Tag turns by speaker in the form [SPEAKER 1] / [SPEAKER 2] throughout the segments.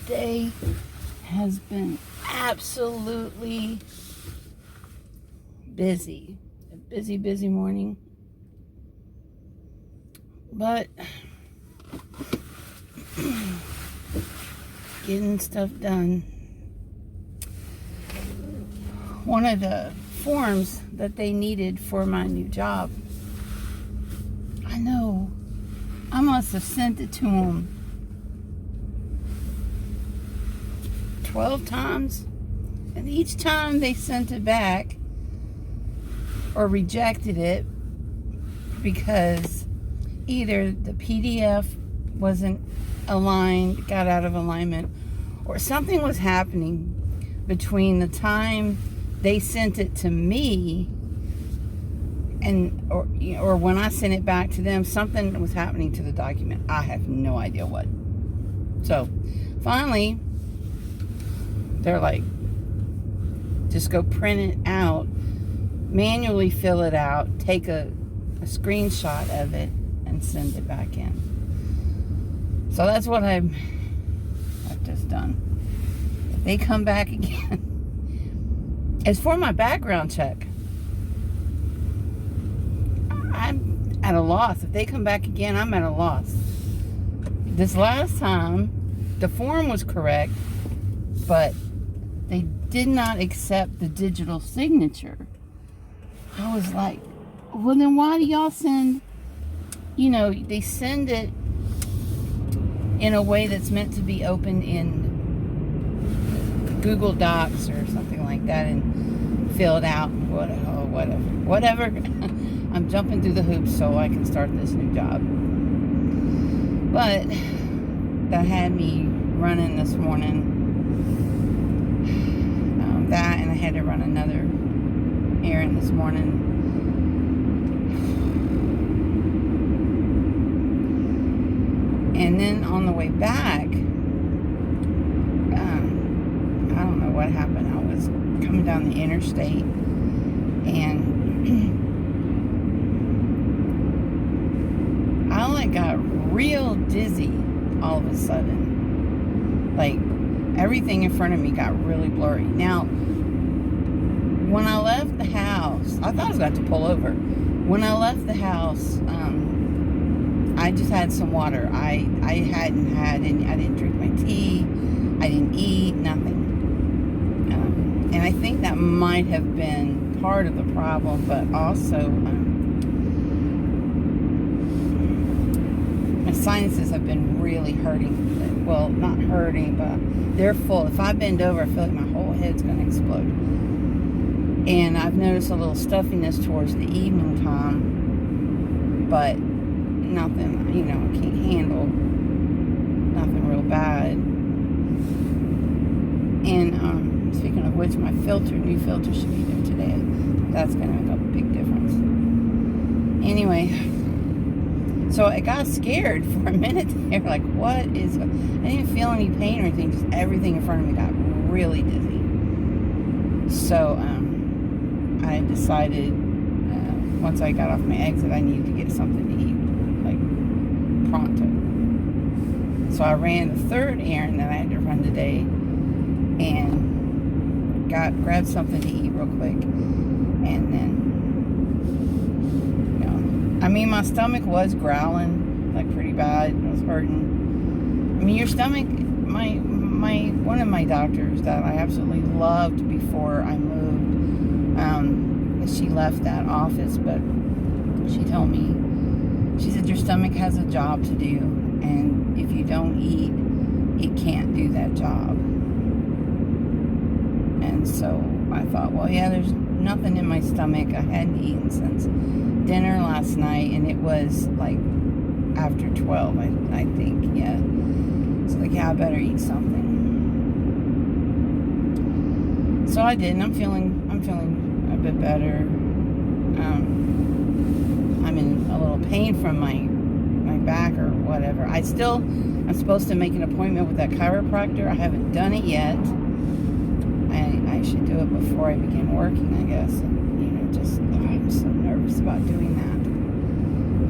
[SPEAKER 1] day has been absolutely busy. A busy morning. But getting stuff done. One of the forms that they needed for my new job, I know I must have sent it to them 12 times, and each time they sent it back or rejected it because either the PDF wasn't aligned, got out of alignment, or something was happening between the time they sent it to me and or when I sent it back to them. Something was happening to the document. I have no idea what. So finally they're like, just go print it out, manually fill it out, take a screenshot of it, and send it back in. So that's what I've just done. If they come back again, as for my background check, I'm at a loss. If they come back again, I'm at a loss. This last time, the form was correct, but they did not accept the digital signature. I was like, well, then why do y'all send, they send it in a way that's meant to be opened in Google Docs or something like that and filled out, whatever. I'm jumping through the hoops so I can start this new job. But that had me running this morning. That, and I had to run another errand this morning. And then on the way back, I don't know what happened. I was coming down the interstate, and I got real dizzy all of a sudden. Like, everything in front of me got really blurry. Now, when I left the house, I thought I was going to pull over. When I left the house, I just had some water. I hadn't had any. I didn't drink my tea. I didn't eat, nothing. And I think that might have been part of the problem, but also my sinuses have been really hurting. Well, not hurting, but they're full. If I bend over, I feel like my whole head's going to explode. And I've noticed a little stuffiness towards the evening time, but nothing, I can't handle nothing real bad. And speaking of which, my new filter should be there today. That's going to make a big difference. Anyway, so I got scared for a minute there, like, what is, I didn't feel any pain or anything, just everything in front of me got really dizzy. So I decided, once I got off my exit, I needed to get something to eat, like, pronto. So I ran the third errand that I had to run today, and grabbed something to eat real quick, and then, my stomach was growling, like, pretty bad. It was hurting. Your stomach, one of my doctors that I absolutely loved before I moved, she left that office, but she told me, she said, your stomach has a job to do, and if you don't eat, it can't do that job. And so I thought, well, yeah, there's nothing in my stomach. I hadn't eaten since dinner last night, and it was like after 12, I think, yeah. So like, yeah, I better eat something. So I did, and I'm feeling a bit better. I'm in a little pain from my back or whatever. I'm supposed to make an appointment with that chiropractor. I haven't done it yet. I should do it before I begin working, I guess. And,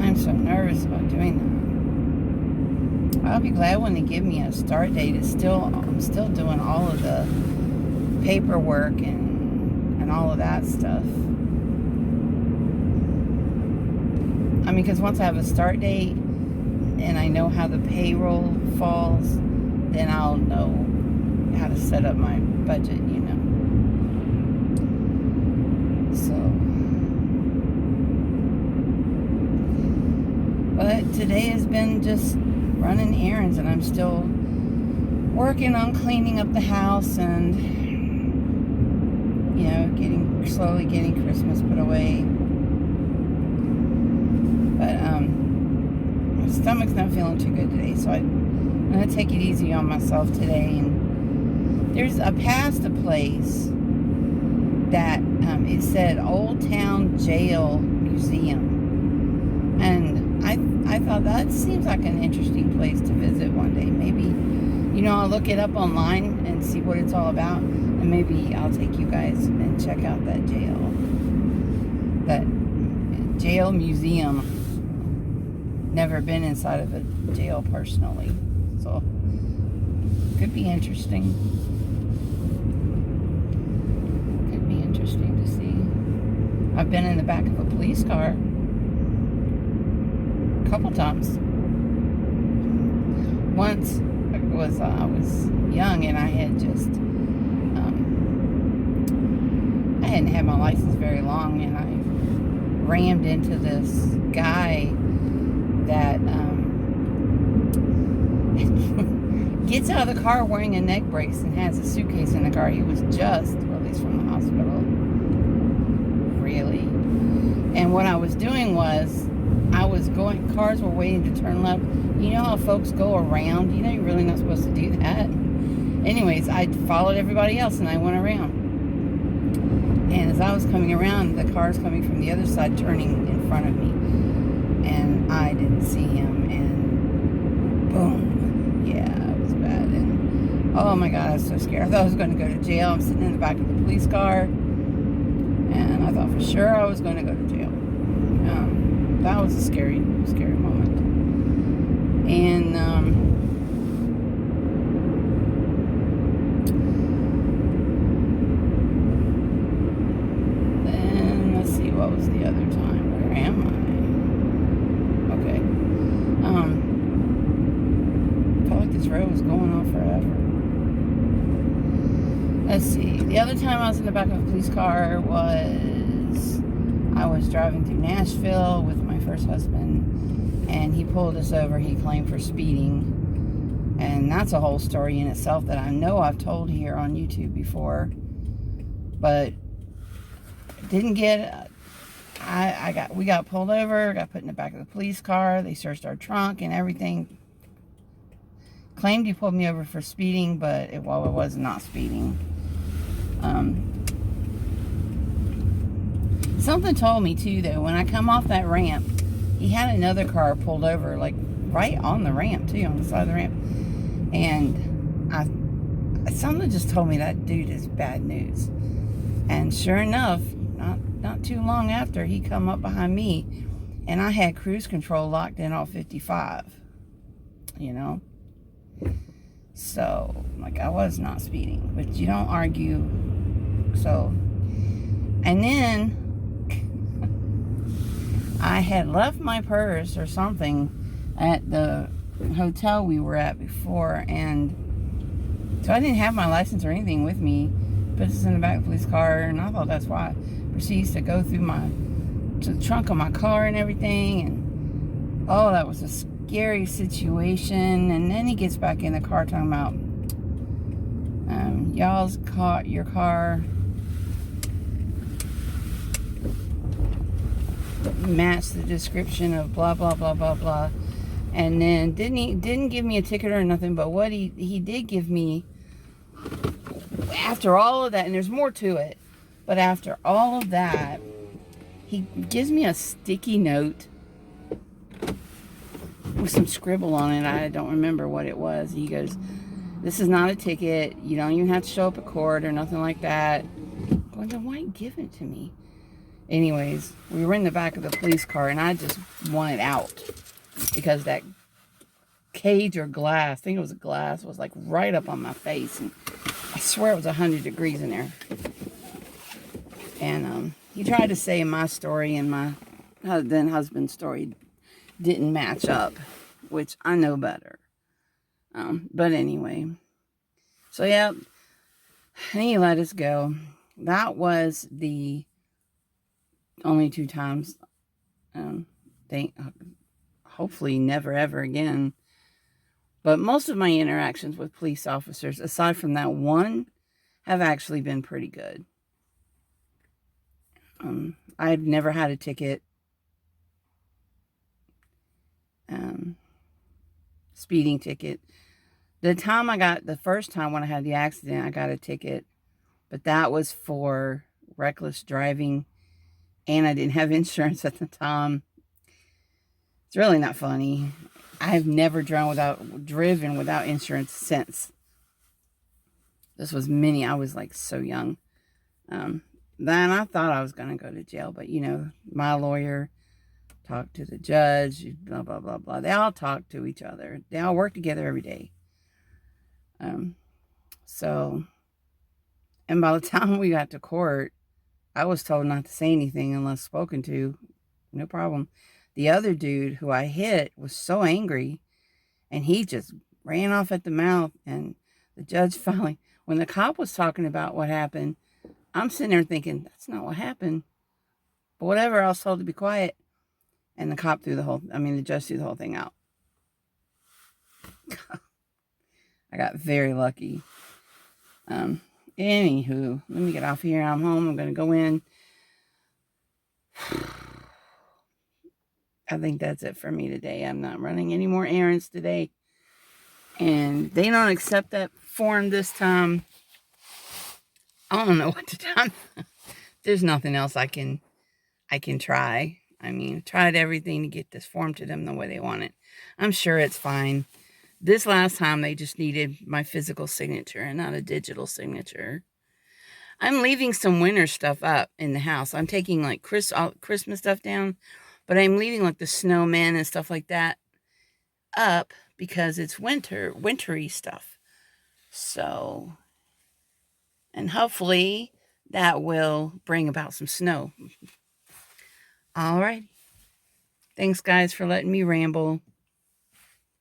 [SPEAKER 1] I'm so nervous about doing that. I'll be glad when they give me a start date. I'm still doing all of the paperwork and all of that stuff. I mean, because once I have a start date and I know how the payroll falls, then I'll know how to set up my budget, you know. So, but today has been just running errands, and I'm still working on cleaning up the house and, you know, slowly getting Christmas put away. But my stomach's not feeling too good today, so I'm gonna take it easy on myself today. And there's past a place that it said Old Town Jail Museum, and I thought that seems like an interesting place to visit one day. Maybe, you know, I'll look it up online and see what it's all about, and maybe I'll take you guys and check out that jail museum. Never been inside of a jail personally, so could be interesting. Could be interesting to see. I've been in the back of a police car a couple times. Once I was young, and I had just I hadn't had my license very long, and I rammed into this guy that gets out of the car wearing a neck brace and has a suitcase in the car. He was just released from the hospital. Really. And what I was doing was, cars were waiting to turn left. You know how folks go around? You know you're really not supposed to do that. Anyways, I followed everybody else and I went around. And as I was coming around, the cars coming from the other side turning in front of me. And I didn't see him, and boom. Yeah, it was bad. And oh my God, I was so scared. I thought I was going to go to jail. I'm sitting in the back of the police car, and I thought for sure I was going to go to jail. That was a scary moment. And then let's see, what was the other time? Where am I? Okay. I felt like this road was going on forever. Let's see. The other time I was in the back of a police car I was driving through Nashville with my first husband, and he pulled us over. He claimed for speeding, and that's a whole story in itself that I know I've told here on YouTube before, but didn't get. We got pulled over, got put in the back of the police car. They searched our trunk and everything. Claimed he pulled me over for speeding, but it was not speeding. Something told me too, though, when I come off that ramp, he had another car pulled over, like right on the ramp too, on the side of the ramp. And something just told me that dude is bad news. And sure enough, not too long after, he come up behind me, and I had cruise control locked in off 55, you know. So, like, I was not speeding, but you don't argue. So, and then I had left my purse or something at the hotel we were at before, and so I didn't have my license or anything with me. Put this in the back of the police car, and I thought that's why. Proceeds to go through to the trunk of my car and everything, and oh, that was a scary situation. And then he gets back in the car talking about your car matched the description of blah blah blah blah blah. And then didn't give me a ticket or nothing, but what he did give me, after all of that, and there's more to it, but after all of that, he gives me a sticky note with some scribble on it. I don't remember what it was. He goes, "This is not a ticket. You don't even have to show up at court or nothing like that." I'm going, then why give it to me? Anyways, we were in the back of the police car, and I just wanted out because that cage or glass. I think it was a glass. Was like right up on my face. And I swear it was 100 degrees in there. And he tried to say my story and my then husband's story didn't match up, which I know better. But anyway, so yeah, he let us go. That was the only 2 times. Hopefully never ever again. But most of my interactions with police officers, aside from that one, have actually been pretty good. I've never had a ticket. Speeding ticket. The first time when I had the accident, I got a ticket. But that was for reckless driving. And I didn't have insurance at the time. It's really not funny. I've never driven without insurance since. This was I was like so young. Then I thought I was going to go to jail. But, you know, my lawyer talked to the judge, blah, blah, blah, blah. They all talk to each other. They all work together every day. And by the time we got to court, I was told not to say anything unless spoken to. No problem. The other dude who I hit was so angry, and he just ran off at the mouth. And the judge finally, when the cop was talking about what happened, I'm sitting there thinking, that's not what happened. But whatever, I was told to be quiet. And the judge threw the whole thing out. I got very lucky. Anywho, let me get off here. I'm home. I'm going to go in. I think that's it for me today. I'm not running any more errands today. And they don't accept that form this time. I don't know what to do. There's nothing else I can try. I mean, I tried everything to get this form to them the way they want it. I'm sure it's fine. This last time, they just needed my physical signature and not a digital signature. I'm leaving some winter stuff up in the house. I'm taking like Christmas stuff down, but I'm leaving like the snowmen and stuff like that up because it's wintry stuff. So, and hopefully that will bring about some snow. All right. Thanks, guys, for letting me ramble.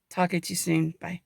[SPEAKER 1] Talk at you soon. Bye.